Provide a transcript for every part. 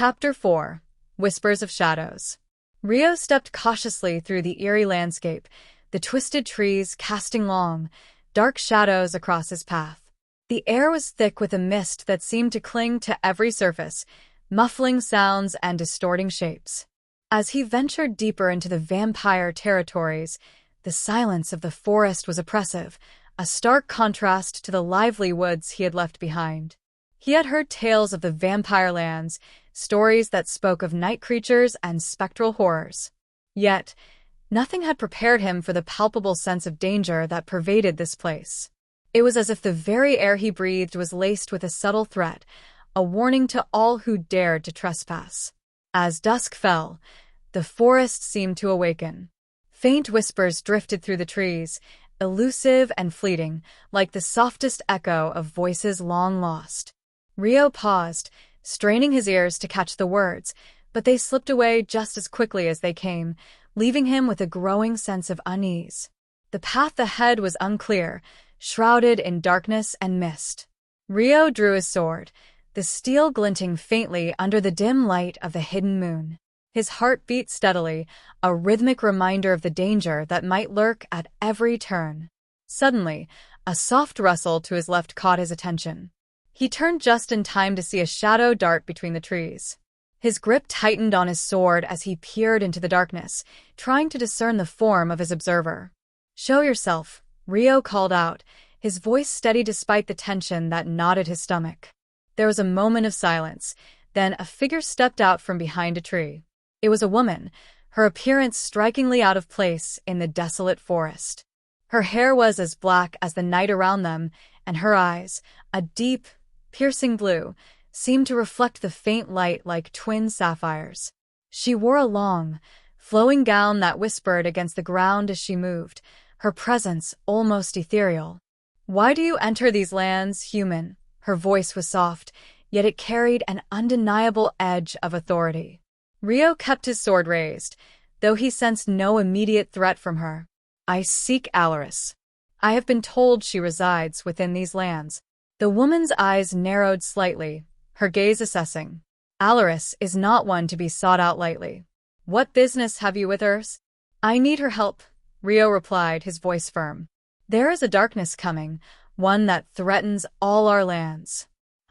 Chapter 4. Whispers of Shadows. Rio stepped cautiously through the eerie landscape, the twisted trees casting long, dark shadows across his path. The air was thick with a mist that seemed to cling to every surface, muffling sounds and distorting shapes. As he ventured deeper into the vampire territories, the silence of the forest was oppressive, a stark contrast to the lively woods he had left behind. He had heard tales of the vampire lands, stories that spoke of night creatures and spectral horrors. Yet, nothing had prepared him for the palpable sense of danger that pervaded this place. It was as if the very air he breathed was laced with a subtle threat, a warning to all who dared to trespass. As dusk fell, the forest seemed to awaken. Faint whispers drifted through the trees, elusive and fleeting, like the softest echo of voices long lost. Rio paused, straining his ears to catch the words, but they slipped away just as quickly as they came, leaving him with a growing sense of unease. The path ahead was unclear, shrouded in darkness and mist. Rio drew his sword, the steel glinting faintly under the dim light of the hidden moon. His heart beat steadily, a rhythmic reminder of the danger that might lurk at every turn. Suddenly, a soft rustle to his left caught his attention. He turned just in time to see a shadow dart between the trees. His grip tightened on his sword as he peered into the darkness, trying to discern the form of his observer. "Show yourself," Rio called out, his voice steady despite the tension that knotted his stomach. There was a moment of silence, then a figure stepped out from behind a tree. It was a woman, her appearance strikingly out of place in the desolate forest. Her hair was as black as the night around them, and her eyes, a deep, piercing blue, seemed to reflect the faint light like twin sapphires. She wore a long, flowing gown that whispered against the ground as she moved, her presence almost ethereal. "Why do you enter these lands, human?" Her voice was soft, yet it carried an undeniable edge of authority. Rio kept his sword raised, though he sensed no immediate threat from her. "I seek Aleris. I have been told she resides within these lands." The woman's eyes narrowed slightly, her gaze assessing. "Aleris is not one to be sought out lightly. What business have you with her?" "I need her help," Rio replied, his voice firm. "There is a darkness coming, one that threatens all our lands.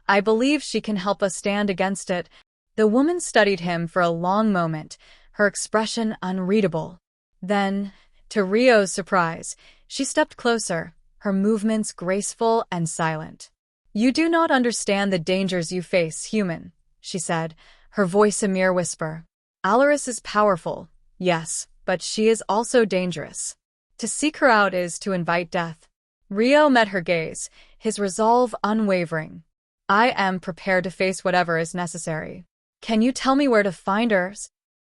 I believe she can help us stand against it." The woman studied him for a long moment, her expression unreadable. Then, to Rio's surprise, she stepped closer, her movements graceful and silent. "You do not understand the dangers you face, human," she said, her voice a mere whisper. "Aleris is powerful, yes, but she is also dangerous. To seek her out is to invite death." Rio met her gaze, his resolve unwavering. "I am prepared to face whatever is necessary. Can you tell me where to find her?"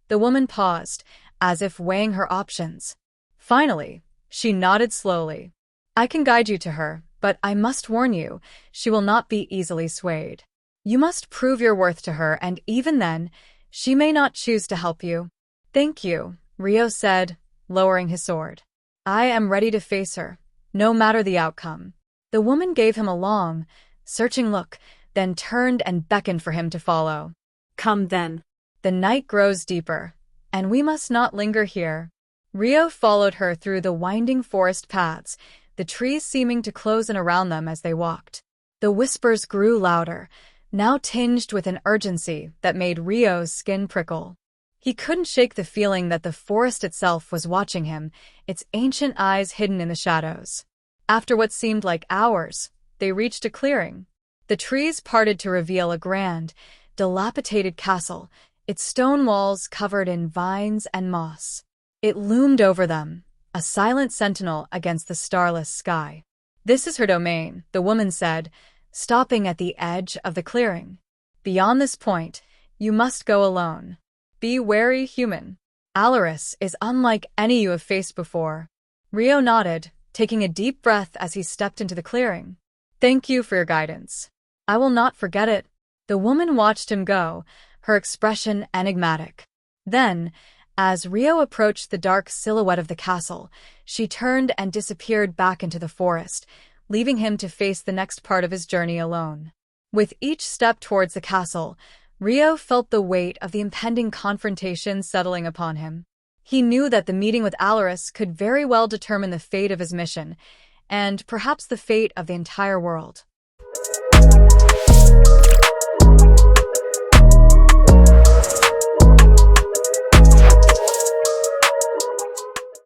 The woman paused, as if weighing her options. Finally, she nodded slowly. "I can guide you to her, but I must warn you, she will not be easily swayed. You must prove your worth to her, and even then, she may not choose to help you." "Thank you," Rio said, lowering his sword. "I am ready to face her, no matter the outcome." The woman gave him a long, searching look, then turned and beckoned for him to follow. "Come then. The night grows deeper, and we must not linger here." Rio followed her through the winding forest paths, the trees seeming to close in around them as they walked. The whispers grew louder, now tinged with an urgency that made Rio's skin prickle. He couldn't shake the feeling that the forest itself was watching him, its ancient eyes hidden in the shadows. After what seemed like hours, they reached a clearing. The trees parted to reveal a grand, dilapidated castle, its stone walls covered in vines and moss. It loomed over them, a silent sentinel against the starless sky. "This is her domain," the woman said, stopping at the edge of the clearing. "Beyond this point, you must go alone. Be wary, human. Aleris is unlike any you have faced before." Rio nodded, taking a deep breath as he stepped into the clearing. "Thank you for your guidance. I will not forget it." The woman watched him go, her expression enigmatic. Then, as Rio approached the dark silhouette of the castle, she turned and disappeared back into the forest, leaving him to face the next part of his journey alone. With each step towards the castle, Rio felt the weight of the impending confrontation settling upon him. He knew that the meeting with Aleris could very well determine the fate of his mission, and perhaps the fate of the entire world.